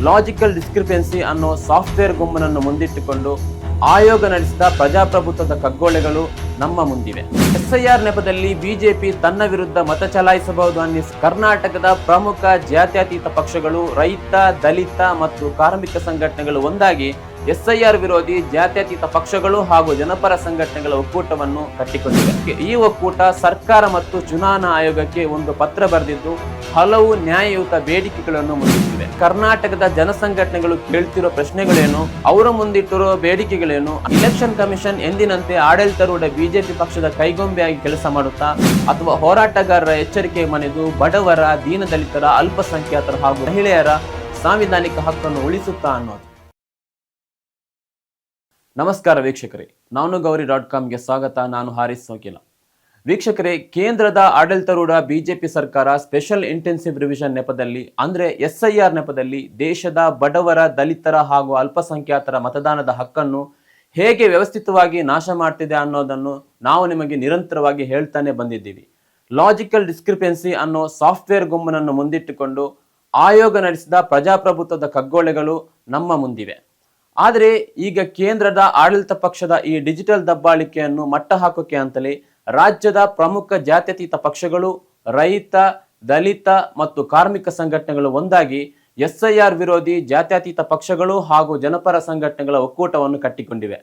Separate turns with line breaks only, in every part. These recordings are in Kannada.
ಲಾಜಿಕಲ್ ಡಿಸ್ಕ್ರಿಪೆನ್ಸಿ ಅನ್ನೋ ಸಾಫ್ಟ್ವೇರ್ ಗುಂಪನ್ನು ಮುಂದಿಟ್ಟುಕೊಂಡು ಆಯೋಗ ನಡೆಸಿದ ಪ್ರಜಾಪ್ರಭುತ್ವದ ಕಗ್ಗೊಲೆಗಳು ನಮ್ಮ ಮುಂದಿವೆ. ಎಸ್ಐಆರ್ ನೆಪದಲ್ಲಿ ಬಿಜೆಪಿ ತನ್ನ ವಿರುದ್ಧ ಮತ ಚಲಾಯಿಸಬಹುದು ಅನ್ನಿಸಿ ಕರ್ನಾಟಕದ ಪ್ರಮುಖ ಜಾತ್ಯತೀತ ಪಕ್ಷಗಳು, ರೈತ, ದಲಿತ ಮತ್ತು ಕಾರ್ಮಿಕ ಸಂಘಟನೆಗಳು ಒಂದಾಗಿ ಎಸ್ಐಆರ್ ವಿರೋಧಿ ಜಾತ್ಯತೀತ ಪಕ್ಷಗಳು ಹಾಗೂ ಜನಪರ ಸಂಘಟನೆಗಳ ಒಕ್ಕೂಟವನ್ನು ಕಟ್ಟಿಕೊಂಡಿವೆ. ಈ ಒಕ್ಕೂಟ ಸರ್ಕಾರ ಮತ್ತು ಚುನಾವಣಾ ಆಯೋಗಕ್ಕೆ ಒಂದು ಪತ್ರ ಬರೆದಿದ್ದು ಹಲವು ನ್ಯಾಯಯುತ ಬೇಡಿಕೆಗಳನ್ನು ಮುಂದಿಟ್ಟಿವೆ. ಕರ್ನಾಟಕದ ಜನಸಂಘಟನೆಗಳು ಕೇಳ್ತಿರೋ ಪ್ರಶ್ನೆಗಳೇನು, ಅವರು ಮುಂದಿಟ್ಟಿರೋ ಬೇಡಿಕೆಗಳೇನು, ಇಲೆಕ್ಷನ್ ಕಮಿಷನ್ ಎಂದಿನಂತೆ ಆಡಳಿತಾರೂಢ ಬಿಜೆಪಿ ಪಕ್ಷದ ಕೈಗೊಂಬೆಯಾಗಿ ಕೆಲಸ ಮಾಡುತ್ತಾ ಅಥವಾ ಹೋರಾಟಗಾರರ ಎಚ್ಚರಿಕೆ ಮನೆದು ಬಡವರ, ದೀನದಲಿತರ, ಅಲ್ಪಸಂಖ್ಯಾತರ ಹಾಗೂ ಮಹಿಳೆಯರ ಸಾಂವಿಧಾನಿಕ ಹಕ್ಕನ್ನು ಉಳಿಸುತ್ತಾ ಅನ್ನೋದು. ನಮಸ್ಕಾರ ವೀಕ್ಷಕರೇ, ನಾನು ಗೌರಿ.ಕಾಮ್ಗೆ ಸ್ವಾಗತ. ನಾನು ಹಾರಿಸ್ ಸೋಕಿಲ. ವೀಕ್ಷಕರೇ, ಕೇಂದ್ರದ ಆಡಳಿತಾರೂಢ ಬಿಜೆಪಿ ಸರ್ಕಾರ ಸ್ಪೆಷಲ್ ಇಂಟೆನ್ಸಿವ್ ರಿವಿಷನ್ ನೆಪದಲ್ಲಿ ಅಂದ್ರೆ ಎಸ್ಐಆರ್ ನೆಪದಲ್ಲಿ ದೇಶದ ಬಡವರ, ದಲಿತರ ಹಾಗೂ ಅಲ್ಪಸಂಖ್ಯಾತರ ಮತದಾನದ ಹಕ್ಕನ್ನು ಹೇಗೆ ವ್ಯವಸ್ಥಿತವಾಗಿ ನಾಶ ಮಾಡ್ತಿದೆ ಅನ್ನೋದನ್ನು ನಾವು ನಿಮಗೆ ನಿರಂತರವಾಗಿ ಹೇಳ್ತಾನೆ ಬಂದಿದ್ದೀವಿ. ಲಾಜಿಕಲ್ ಡಿಸ್ಕ್ರಿಪೆನ್ಸಿ ಅನ್ನೋ ಸಾಫ್ಟ್ವೇರ್ ಗುಂಪನ್ನು ಮುಂದಿಟ್ಟುಕೊಂಡು ಆಯೋಗ ನಡೆಸಿದ ಪ್ರಜಾಪ್ರಭುತ್ವದ ಕಗ್ಗೊಲೆಗಳು ನಮ್ಮ ಮುಂದಿವೆ. ಆದರೆ ಈಗ ಕೇಂದ್ರದ ಆಡಳಿತ ಪಕ್ಷದ ಈ ಡಿಜಿಟಲ್ ದಬ್ಬಾಳಿಕೆಯನ್ನು ಮಟ್ಟ ಹಾಕೋಕೆ ಅಂತಲೇ ರಾಜ್ಯದ ಪ್ರಮುಖ ಜಾತ್ಯತೀತ ಪಕ್ಷಗಳು, ರೈತ, ದಲಿತ ಮತ್ತು ಕಾರ್ಮಿಕ ಸಂಘಟನೆಗಳು ಒಂದಾಗಿ ಎಸ್ಐಆರ್ ವಿರೋಧಿ ಜಾತ್ಯತೀತ ಪಕ್ಷಗಳು ಹಾಗೂ ಜನಪರ ಸಂಘಟನೆಗಳ ಒಕ್ಕೂಟವನ್ನು ಕಟ್ಟಿಕೊಂಡಿವೆ.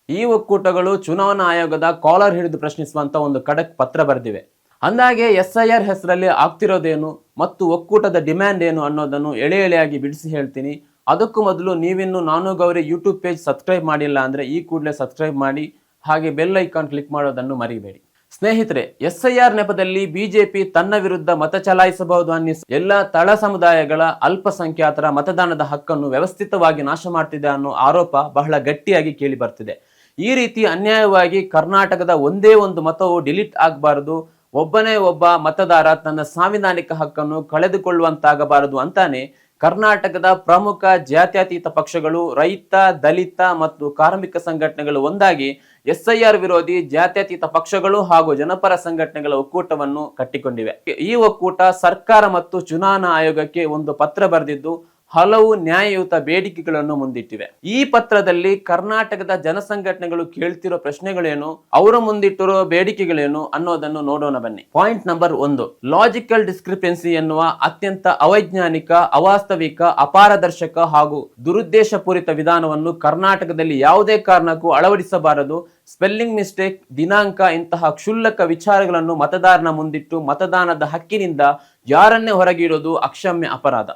ಈ ಒಕ್ಕೂಟಗಳು ಚುನಾವಣಾ ಆಯೋಗದ ಕಾಲರ್ ಹಿಡಿದು ಪ್ರಶ್ನಿಸುವಂತ ಒಂದು ಖಡಕ್ ಪತ್ರ ಬರೆದಿವೆ. ಅಂದಾಗೆ ಎಸ್ಐಆರ್ ಹೆಸರಲ್ಲಿ ಆಗ್ತಿರೋದೇನು ಮತ್ತು ಒಕ್ಕೂಟದ ಡಿಮ್ಯಾಂಡ್ ಏನು ಅನ್ನೋದನ್ನು ಎಳೆ ಎಳೆಯಾಗಿ ಬಿಡಿಸಿ ಹೇಳ್ತೀನಿ. ಅದಕ್ಕೂ ಮೊದಲು ನೀವಿನ್ನು ನಾನು ಗೌರಿ ಯೂಟ್ಯೂಬ್ ಪೇಜ್ ಸಬ್ಸ್ಕ್ರೈಬ್ ಮಾಡಿಲ್ಲ ಅಂದ್ರೆ ಈ ಕೂಡಲೇ ಸಬ್ಸ್ಕ್ರೈಬ್ ಮಾಡಿ, ಹಾಗೆ ಬೆಲ್ ಐಕಾನ್ ಕ್ಲಿಕ್ ಮಾಡೋದನ್ನು ಮರಿಬೇಡಿ. ಸ್ನೇಹಿತರೆ, ಎಸ್ಐಆರ್ ನೆಪದಲ್ಲಿ ಬಿಜೆಪಿ ತನ್ನ ವಿರುದ್ಧ ಮತ ಚಲಾಯಿಸಬಹುದು ಅನ್ನಿಸಿ ಎಲ್ಲ ತಳ ಸಮುದಾಯಗಳ, ಅಲ್ಪಸಂಖ್ಯಾತರ ಮತದಾನದ ಹಕ್ಕನ್ನು ವ್ಯವಸ್ಥಿತವಾಗಿ ನಾಶ ಮಾಡ್ತಿದೆ ಅನ್ನೋ ಆರೋಪ ಬಹಳ ಗಟ್ಟಿಯಾಗಿ ಕೇಳಿ ಬರ್ತಿದೆ. ಈ ರೀತಿ ಅನ್ಯಾಯವಾಗಿ ಕರ್ನಾಟಕದ ಒಂದೇ ಒಂದು ಮತವು ಡಿಲೀಟ್ ಆಗಬಾರದು, ಒಬ್ಬನೇ ಒಬ್ಬ ಮತದಾರ ತನ್ನ ಸಾಂವಿಧಾನಿಕ ಹಕ್ಕನ್ನು ಕಳೆದುಕೊಳ್ಳುವಂತಾಗಬಾರದು ಅಂತಾನೆ ಕರ್ನಾಟಕದ ಪ್ರಮುಖ ಜಾತ್ಯತೀತ ಪಕ್ಷಗಳು, ರೈತ, ದಲಿತ ಮತ್ತು ಕಾರ್ಮಿಕ ಸಂಘಟನೆಗಳು ಒಂದಾಗಿ ಎಸ್ಐಆರ್ ವಿರೋಧಿ ಜಾತ್ಯತೀತ ಪಕ್ಷಗಳು ಹಾಗೂ ಜನಪರ ಸಂಘಟನೆಗಳ ಒಕ್ಕೂಟವನ್ನು ಕಟ್ಟಿಕೊಂಡಿವೆ. ಈ ಒಕ್ಕೂಟ ಸರ್ಕಾರ ಮತ್ತು ಚುನಾವಣಾ ಆಯೋಗಕ್ಕೆ ಒಂದು ಪತ್ರ ಬರೆದಿದ್ದು ಹಲವು ನ್ಯಾಯಯುತ ಬೇಡಿಕೆಗಳನ್ನು ಮುಂದಿಟ್ಟಿವೆ. ಈ ಪತ್ರದಲ್ಲಿ ಕರ್ನಾಟಕದ ಜನಸಂಘಟನೆಗಳು ಕೇಳ್ತಿರೋ ಪ್ರಶ್ನೆಗಳೇನು, ಅವರು ಮುಂದಿಟ್ಟಿರೋ ಬೇಡಿಕೆಗಳೇನು ಅನ್ನೋದನ್ನು ನೋಡೋಣ ಬನ್ನಿ. ಪಾಯಿಂಟ್ ನಂಬರ್ 1, ಲಾಜಿಕಲ್ ಡಿಸ್ಕ್ರಿಪೆನ್ಸಿ ಎನ್ನುವ ಅತ್ಯಂತ ಅವೈಜ್ಞಾನಿಕ, ಅವಾಸ್ತವಿಕ, ಅಪಾರದರ್ಶಕ ಹಾಗೂ ದುರುದ್ದೇಶಪೂರಿತ ವಿಧಾನವನ್ನು ಕರ್ನಾಟಕದಲ್ಲಿ ಯಾವುದೇ ಕಾರಣಕ್ಕೂ ಅಳವಡಿಸಬಾರದು. ಸ್ಪೆಲ್ಲಿಂಗ್ ಮಿಸ್ಟೇಕ್, ದಿನಾಂಕ ಇಂತಹ ಕ್ಷುಲ್ಲಕ ವಿಚಾರಗಳನ್ನು ಮತದಾರನ ಮುಂದಿಟ್ಟು ಮತದಾನದ ಹಕ್ಕಿನಿಂದ ಯಾರನ್ನೇ ಹೊರಗಿಡೋದು ಅಕ್ಷಮ್ಯ ಅಪರಾಧ.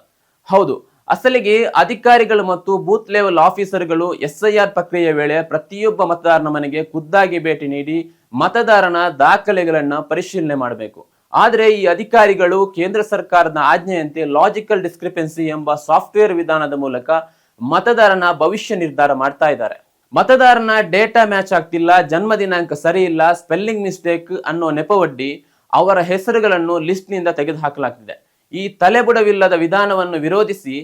ಹೌದು, ಅಸಲಿಗೆ ಅಧಿಕಾರಿಗಳು ಮತ್ತು ಬೂತ್ ಲೆವೆಲ್ ಆಫೀಸರ್ಗಳು ಎಸ್ಐಆರ್ ಪ್ರಕ್ರಿಯೆಯ ವೇಳೆ ಪ್ರತಿಯೊಬ್ಬ ಮತದಾರನ ಮನೆಗೆ ಖುದ್ದಾಗಿ ಭೇಟಿ ನೀಡಿ ಮತದಾರನ ದಾಖಲೆಗಳನ್ನ ಪರಿಶೀಲನೆ ಮಾಡಬೇಕು. ಆದರೆ ಈ ಅಧಿಕಾರಿಗಳು ಕೇಂದ್ರ ಸರ್ಕಾರದ ಆಜ್ಞೆಯಂತೆ ಲಾಜಿಕಲ್ ಡಿಸ್ಕ್ರಿಪೆನ್ಸಿ ಎಂಬ ಸಾಫ್ಟ್ವೇರ್ ವಿಧಾನದ ಮೂಲಕ ಮತದಾರನ ಭವಿಷ್ಯ ನಿರ್ಧಾರ ಮಾಡ್ತಾ ಇದ್ದಾರೆ. ಮತದಾರನ ಡೇಟಾ ಮ್ಯಾಚ್ ಆಗ್ತಿಲ್ಲ, ಜನ್ಮ ದಿನಾಂಕ ಸರಿ ಇಲ್ಲ, ಸ್ಪೆಲ್ಲಿಂಗ್ ಮಿಸ್ಟೇಕ್ ಅನ್ನೋ ನೆಪವೊಡ್ಡಿ ಅವರ ಹೆಸರುಗಳನ್ನು ಲಿಸ್ಟ್ ನಿಂದ ತೆಗೆದುಹಾಕಲಾಗ್ತಿದೆ. ಈ ತಲೆಬುಡವಿಲ್ಲದ ವಿಧಾನವನ್ನು ವಿರೋಧಿಸಿ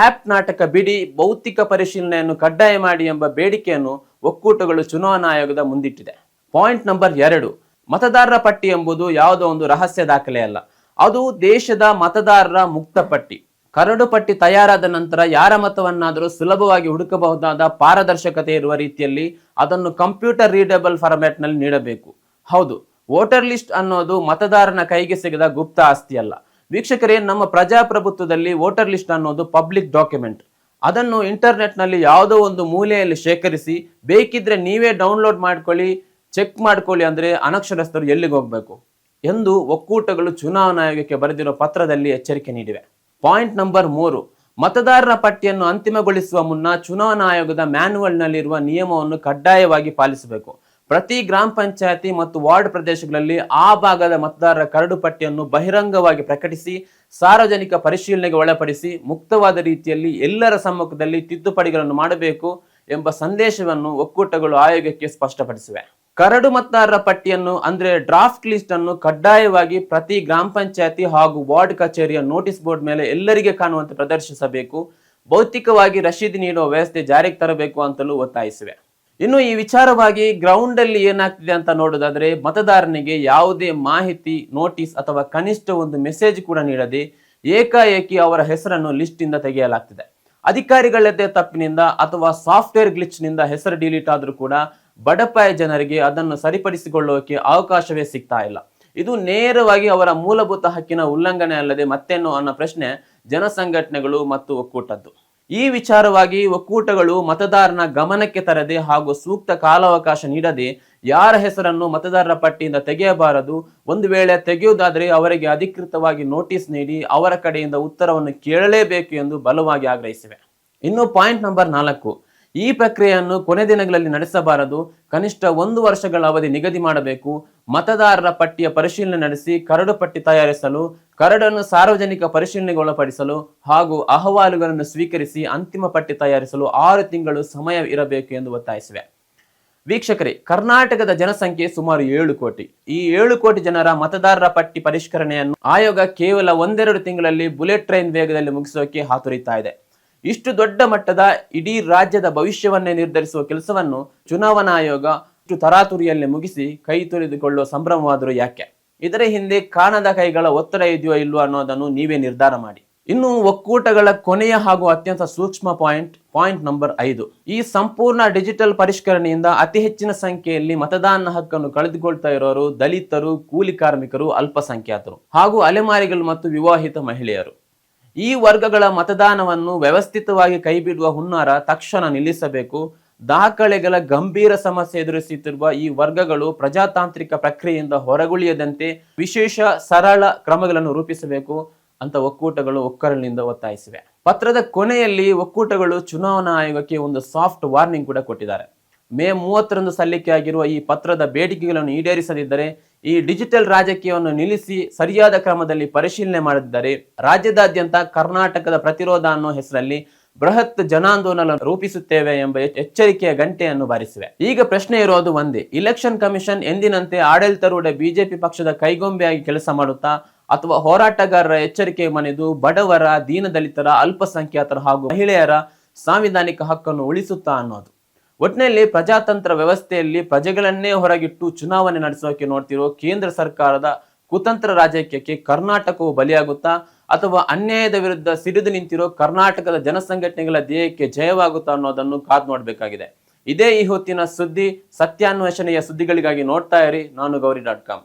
ಆಪ್ ನಾಟಕ ಬಿಡಿ, ಭೌತಿಕ ಪರಿಶೀಲನೆಯನ್ನು ಕಡ್ಡಾಯ ಮಾಡಿ ಎಂಬ ಬೇಡಿಕೆಯನ್ನು ಒಕ್ಕೂಟಗಳು ಚುನಾವಣಾ ಆಯೋಗದ ಮುಂದಿಟ್ಟಿದೆ. ಪಾಯಿಂಟ್ ನಂಬರ್ 2, ಮತದಾರರ ಪಟ್ಟಿ ಎಂಬುದು ಯಾವುದೋ ಒಂದು ರಹಸ್ಯ ದಾಖಲೆ ಅಲ್ಲ. ಅದು ದೇಶದ ಮತದಾರರ ಮುಕ್ತ ಪಟ್ಟಿ. ಕರಡು ಪಟ್ಟಿ ತಯಾರಾದ ನಂತರ ಯಾರ ಮತವನ್ನಾದರೂ ಸುಲಭವಾಗಿ ಹುಡುಕಬಹುದಾದ ಪಾರದರ್ಶಕತೆ ಇರುವ ರೀತಿಯಲ್ಲಿ ಅದನ್ನು ಕಂಪ್ಯೂಟರ್ ರೀಡಬಲ್ ಫಾರ್ಮ್ಯಾಟ್ ನಲ್ಲಿ ನೀಡಬೇಕು. ಹೌದು, ವೋಟರ್ ಲಿಸ್ಟ್ ಅನ್ನೋದು ಮತದಾರನ ಕೈಗೆ ಸಿಗದ ಗುಪ್ತ ಆಸ್ತಿ ಅಲ್ಲ. ವೀಕ್ಷಕರೇ, ನಮ್ಮ ಪ್ರಜಾಪ್ರಭುತ್ವದಲ್ಲಿ ವೋಟರ್ ಲಿಸ್ಟ್ ಅನ್ನೋದು ಪಬ್ಲಿಕ್ ಡಾಕ್ಯುಮೆಂಟ್. ಅದನ್ನು ಇಂಟರ್ನೆಟ್ ನಲ್ಲಿ ಯಾವುದೋ ಒಂದು ಮೂಲೆಯಲ್ಲಿ ಶೇಖರಿಸಿ ಬೇಕಿದ್ರೆ ನೀವೇ ಡೌನ್ಲೋಡ್ ಮಾಡ್ಕೊಳ್ಳಿ, ಚೆಕ್ ಮಾಡ್ಕೊಳ್ಳಿ ಅಂದ್ರೆ ಅನಕ್ಷರಸ್ಥರು ಎಲ್ಲಿಗೆ ಹೋಗ್ಬೇಕು ಎಂದು ಒಕ್ಕೂಟಗಳು ಚುನಾವಣಾ ಆಯೋಗಕ್ಕೆ ಬರೆದಿರೋ ಪತ್ರದಲ್ಲಿ ಎಚ್ಚರಿಕೆ ನೀಡಿವೆ. ಪಾಯಿಂಟ್ ನಂಬರ್ 3, ಮತದಾರರ ಪಟ್ಟಿಯನ್ನು ಅಂತಿಮಗೊಳಿಸುವ ಮುನ್ನ ಚುನಾವಣಾ ಆಯೋಗದ ಮ್ಯಾನ್ಯುವಲ್ ನಲ್ಲಿರುವ ನಿಯಮವನ್ನು ಕಡ್ಡಾಯವಾಗಿ ಪಾಲಿಸಬೇಕು. ಪ್ರತಿ ಗ್ರಾಮ ಪಂಚಾಯತಿ ಮತ್ತು ವಾರ್ಡ್ ಪ್ರದೇಶಗಳಲ್ಲಿ ಆ ಭಾಗದ ಮತದಾರರ ಕರಡು ಪಟ್ಟಿಯನ್ನು ಬಹಿರಂಗವಾಗಿ ಪ್ರಕಟಿಸಿ ಸಾರ್ವಜನಿಕ ಪರಿಶೀಲನೆಗೆ ಒಳಪಡಿಸಿ ಮುಕ್ತವಾದ ರೀತಿಯಲ್ಲಿ ಎಲ್ಲರ ಸಮ್ಮುಖದಲ್ಲಿ ತಿದ್ದುಪಡಿಗಳನ್ನು ಮಾಡಬೇಕು ಎಂಬ ಸಂದೇಶವನ್ನು ಒಕ್ಕೂಟಗಳು ಆಯೋಗಕ್ಕೆ ಸ್ಪಷ್ಟಪಡಿಸಿವೆ. ಕರಡು ಮತದಾರರ ಪಟ್ಟಿಯನ್ನು ಅಂದ್ರೆ ಡ್ರಾಫ್ಟ್ ಲಿಸ್ಟ್ ಅನ್ನು ಕಡ್ಡಾಯವಾಗಿ ಪ್ರತಿ ಗ್ರಾಮ ಪಂಚಾಯತಿ ಹಾಗೂ ವಾರ್ಡ್ ಕಚೇರಿಯ ನೋಟಿಸ್ ಬೋರ್ಡ್ ಮೇಲೆ ಎಲ್ಲರಿಗೆ ಕಾಣುವಂತೆ ಪ್ರದರ್ಶಿಸಬೇಕು. ಭೌತಿಕವಾಗಿ ರಶೀದಿ ನೀಡುವ ವ್ಯವಸ್ಥೆ ಜಾರಿಗೆ ತರಬೇಕು ಅಂತಲೂ ಒತ್ತಾಯಿಸಿವೆ. ಇನ್ನು ಈ ವಿಚಾರವಾಗಿ ಗ್ರೌಂಡ್ ಅಲ್ಲಿ ಏನಾಗ್ತಿದೆ ಅಂತ ನೋಡೋದಾದ್ರೆ, ಮತದಾರನಿಗೆ ಯಾವುದೇ ಮಾಹಿತಿ, ನೋಟಿಸ್ ಅಥವಾ ಕನಿಷ್ಠ ಒಂದು ಮೆಸೇಜ್ ಕೂಡ ನೀಡದೆ ಏಕಾಏಕಿ ಅವರ ಹೆಸರನ್ನು ಲಿಸ್ಟ್ ಇಂದ ತೆಗೆಯಲಾಗ್ತಿದೆ. ಅಧಿಕಾರಿಗಳದ್ದೇ ತಪ್ಪಿನಿಂದ ಅಥವಾ ಸಾಫ್ಟ್ವೇರ್ ಗ್ಲಿಚ್ ನಿಂದ ಹೆಸರು ಡಿಲೀಟ್ ಆದ್ರೂ ಕೂಡ ಬಡಪಾಯ ಜನರಿಗೆ ಅದನ್ನು ಸರಿಪಡಿಸಿಕೊಳ್ಳೋಕೆ ಅವಕಾಶವೇ ಸಿಗ್ತಾ ಇಲ್ಲ. ಇದು ನೇರವಾಗಿ ಅವರ ಮೂಲಭೂತ ಹಕ್ಕಿನ ಉಲ್ಲಂಘನೆ ಅಲ್ಲದೆ ಮತ್ತೇನು ಅನ್ನೋ ಪ್ರಶ್ನೆ ಜನಸಂಘಟನೆಗಳು ಮತ್ತು ಒಕ್ಕೂಟದ್ದು. ಈ ವಿಚಾರವಾಗಿ ಒಕ್ಕೂಟಗಳು ಮತದಾರನ ಗಮನಕ್ಕೆ ತರದೆ ಹಾಗೂ ಸೂಕ್ತ ಕಾಲಾವಕಾಶ ನೀಡದೆ ಯಾರ ಹೆಸರನ್ನು ಮತದಾರರ ಪಟ್ಟಿಯಿಂದ ತೆಗೆಯಬಾರದು, ಒಂದು ವೇಳೆ ತೆಗೆಯುವುದಾದರೆ ಅವರಿಗೆ ಅಧಿಕೃತವಾಗಿ ನೋಟಿಸ್ ನೀಡಿ ಅವರ ಕಡೆಯಿಂದ ಉತ್ತರವನ್ನು ಕೇಳಲೇಬೇಕು ಎಂದು ಬಲವಾಗಿ ಆಗ್ರಹಿಸಿವೆ. ಇನ್ನು ಪಾಯಿಂಟ್ ನಂಬರ್ 4, ಈ ಪ್ರಕ್ರಿಯೆಯನ್ನು ಕೊನೆ ದಿನಗಳಲ್ಲಿ ನಡೆಸಬಾರದು, ಕನಿಷ್ಠ 1 ವರ್ಷಗಳ ಅವಧಿ ನಿಗದಿ ಮಾಡಬೇಕು. ಮತದಾರರ ಪಟ್ಟಿಯ ಪರಿಶೀಲನೆ ನಡೆಸಿ ಕರಡು ಪಟ್ಟಿ ತಯಾರಿಸಲು, ಕರಡನ್ನು ಸಾರ್ವಜನಿಕ ಪರಿಶೀಲನೆಗೆ ಒಳಪಡಿಸಲು ಹಾಗೂ ಅಹವಾಲುಗಳನ್ನು ಸ್ವೀಕರಿಸಿ ಅಂತಿಮ ಪಟ್ಟಿ ತಯಾರಿಸಲು 6 ತಿಂಗಳು ಸಮಯ ಇರಬೇಕು ಎಂದು ಒತ್ತಾಯಿಸಿವೆ. ವೀಕ್ಷಕರೇ, ಕರ್ನಾಟಕದ ಜನಸಂಖ್ಯೆ ಸುಮಾರು 7 ಕೋಟಿ. ಈ 7 ಕೋಟಿ ಜನರ ಮತದಾರರ ಪಟ್ಟಿ ಪರಿಷ್ಕರಣೆಯನ್ನು ಆಯೋಗ ಕೇವಲ 1-2 ತಿಂಗಳಲ್ಲಿ ಬುಲೆಟ್ ಟ್ರೈನ್ ವೇಗದಲ್ಲಿ ಮುಗಿಸೋಕೆ ಹಾತೊರೀತಾ ಇದೆ. ಇಷ್ಟು ದೊಡ್ಡ ಮಟ್ಟದ ಇಡೀ ರಾಜ್ಯದ ಭವಿಷ್ಯವನ್ನೇ ನಿರ್ಧರಿಸುವ ಕೆಲಸವನ್ನು ಚುನಾವಣಾ ಆಯೋಗ ಇಷ್ಟು ತರಾತುರಿಯಲ್ಲಿ ಮುಗಿಸಿ ಕೈ ತೊಳೆದುಕೊಳ್ಳುವ ಸಂಭ್ರಮವಾದರೂ ಯಾಕೆ? ಇದರ ಹಿಂದೆ ಕಾಣದ ಕೈಗಳ ಒತ್ತಡ ಇದೆಯೋ ಇಲ್ವೋ ಅನ್ನೋದನ್ನು ನೀವೇ ನಿರ್ಧಾರ ಮಾಡಿ. ಇನ್ನು ಒಕ್ಕೂಟಗಳ ಕೊನೆಯ ಹಾಗೂ ಅತ್ಯಂತ ಸೂಕ್ಷ್ಮ ಪಾಯಿಂಟ್ ನಂಬರ್ 5, ಈ ಸಂಪೂರ್ಣ ಡಿಜಿಟಲ್ ಪರಿಷ್ಕರಣೆಯಿಂದ ಅತಿ ಹೆಚ್ಚಿನ ಸಂಖ್ಯೆಯಲ್ಲಿ ಮತದಾನ ಹಕ್ಕನ್ನು ಕಳೆದುಕೊಳ್ತಾ ಇರೋರು ದಲಿತರು, ಕೂಲಿ ಕಾರ್ಮಿಕರು, ಅಲ್ಪಸಂಖ್ಯಾತರು ಹಾಗೂ ಅಲೆಮಾರಿಗಳು ಮತ್ತು ವಿವಾಹಿತ ಮಹಿಳೆಯರು. ಈ ವರ್ಗಗಳ ಮತದಾನವನ್ನು ವ್ಯವಸ್ಥಿತವಾಗಿ ಕೈಬಿಡುವ ಹುನ್ನಾರ ತಕ್ಷಣ ನಿಲ್ಲಿಸಬೇಕು. ದಾಖಲೆಗಳ ಗಂಭೀರ ಸಮಸ್ಯೆ ಎದುರಿಸುತ್ತಿರುವ ಈ ವರ್ಗಗಳು ಪ್ರಜಾತಾಂತ್ರಿಕ ಪ್ರಕ್ರಿಯೆಯಿಂದ ಹೊರಗುಳಿಯದಂತೆ ವಿಶೇಷ ಸರಳ ಕ್ರಮಗಳನ್ನು ರೂಪಿಸಬೇಕು ಅಂತ ಒಕ್ಕೂಟಗಳು ಒಕ್ಕರಲಿನಿಂದ ಒತ್ತಾಯಿಸಿವೆ. ಪತ್ರದ ಕೊನೆಯಲ್ಲಿ ಒಕ್ಕೂಟಗಳು ಚುನಾವಣಾ ಆಯೋಗಕ್ಕೆ ಒಂದು ಸಾಫ್ಟ್ ವಾರ್ನಿಂಗ್ ಕೂಡ ಕೊಟ್ಟಿದ್ದಾರೆ. ಮೇ 30ರಂದು ಸಲ್ಲಿಕೆಯಾಗಿರುವ ಈ ಪತ್ರದ ಬೇಡಿಕೆಗಳನ್ನು ಈಡೇರಿಸದಿದ್ದರೆ, ಈ ಡಿಜಿಟಲ್ ರಾಜಕೀಯವನ್ನು ನಿಲ್ಲಿಸಿ ಸರಿಯಾದ ಕ್ರಮದಲ್ಲಿ ಪರಿಶೀಲನೆ ಮಾಡದಿದ್ದರೆ ರಾಜ್ಯದಾದ್ಯಂತ ಕರ್ನಾಟಕದ ಪ್ರತಿರೋಧ ಅನ್ನೋ ಹೆಸರಲ್ಲಿ ಬೃಹತ್ ಜನಾಂದೋಲನ ರೂಪಿಸುತ್ತೇವೆ ಎಂಬ ಎಚ್ಚರಿಕೆಯ ಗಂಟೆಯನ್ನು ಬಾರಿಸಿವೆ. ಈಗ ಪ್ರಶ್ನೆ ಇರೋದು ಒಂದೇ, ಇಲೆಕ್ಷನ್ ಕಮಿಷನ್ ಎಂದಿನಂತೆ ಆಡಳಿತಾರೂಢ ಬಿಜೆಪಿ ಪಕ್ಷದ ಕೈಗೊಂಬೆಯಾಗಿ ಕೆಲಸ ಮಾಡುತ್ತಾ ಅಥವಾ ಹೋರಾಟಗಾರರ ಎಚ್ಚರಿಕೆ ಮನೆದು ಬಡವರ, ದೀನದಲಿತರ, ಅಲ್ಪಸಂಖ್ಯಾತರ ಹಾಗೂ ಮಹಿಳೆಯರ ಸಾಂವಿಧಾನಿಕ ಹಕ್ಕನ್ನು ಉಳಿಸುತ್ತಾ ಅನ್ನೋದು? ಒಟ್ಟಿನಲ್ಲಿ ಪ್ರಜಾತಂತ್ರ ವ್ಯವಸ್ಥೆಯಲ್ಲಿ ಪ್ರಜೆಗಳನ್ನೇ ಹೊರಗಿಟ್ಟು ಚುನಾವಣೆ ನಡೆಸೋಕೆ ನೋಡ್ತಿರೋ ಕೇಂದ್ರ ಸರ್ಕಾರದ ಕುತಂತ್ರ ರಾಜಕೀಯಕ್ಕೆ ಕರ್ನಾಟಕವು ಬಲಿಯಾಗುತ್ತಾ ಅಥವಾ ಅನ್ಯಾಯದ ವಿರುದ್ಧ ಸಿಡಿದು ನಿಂತಿರೋ ಕರ್ನಾಟಕದ ಜನಸಂಘಟನೆಗಳ ಧ್ಯೇಯಕ್ಕೆ ಜಯವಾಗುತ್ತಾ ಅನ್ನೋದನ್ನು ಕಾದು ನೋಡಬೇಕಾಗಿದೆ. ಇದೇ ಈ ಹೊತ್ತಿನ ಸುದ್ದಿ. ಸತ್ಯಾನ್ವೇಷಣೆಯ ಸುದ್ದಿಗಳಿಗಾಗಿ ನೋಡ್ತಾ ಇರಿ ನಾನು ಗೌರಿ.com.